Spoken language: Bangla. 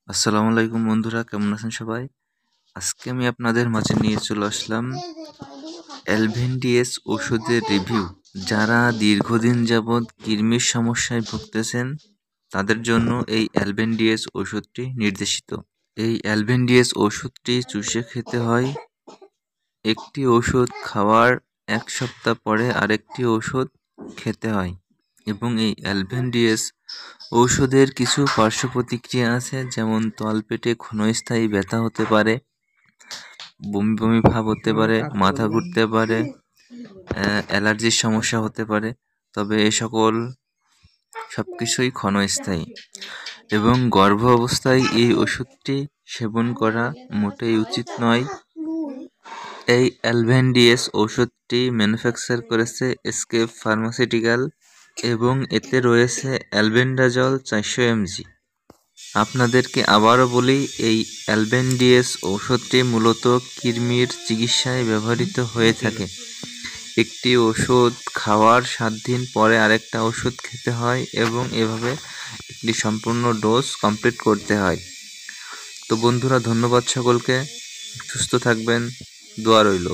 আসসালামু আলাইকুম বন্ধুরা, কেমন আছেন সবাই? আজকে আমি আপনাদের মাঝে নিয়ে চলে আসলাম অ্যালভেন্ডিএস ওষুধের রিভিউ। যারা দীর্ঘদিন যাবৎ কৃমির সমস্যায় ভুগতেছেন তাদের জন্য এই অ্যালভেন্ডিএস ওষুধটি নির্দেশিত। এই অ্যালভেন্ডিএস ওষুধটি চুষে খেতে হয়। একটি ওষুধ খাওয়ার 1 সপ্তাহ পরে আরেকটি ওষুধ খেতে হয় এবং এই অ্যালভেন্ডিএস ঔষধের কিছু পার্শ্ব প্রতিক্রিয়া আছে, যেমন তলপেটে ক্ষণস্থায়ী ব্যথা হতে পারে, বমি বমি ভাব হতে পারে, মাথা ঘুরতে পারে, অ্যালার্জির সমস্যা হতে পারে। তবে এ সবকিছুই ক্ষণস্থায়ী এবং গর্ভ অবস্থায় এই ওষুধটি সেবন করা মোটেই উচিত নয়। এই অ্যালভেন্ডিএস ওষুধটি ম্যানুফ্যাকচার করেছে এসকেপ ফার্মাসিউটিক্যাল এবং এতে রয়েছে অ্যালবেন্ডাজল 400 mg। আপনাদেরকে আবারও বলি, এই অ্যালবেন্ডিএস ঔষধটি মূলত কৃমির চিকিৎসায় ব্যবহৃত হয়ে থাকে। একটি ওষুধ খাওয়ার 7 দিন পরে আরেকটা ওষুধ খেতে হয় এবং এভাবে একটি সম্পূর্ণ ডোজ কমপ্লিট করতে হয়। তো বন্ধুরা, ধন্যবাদ সকলকে। সুস্থ থাকবেন, দোয়া রইল।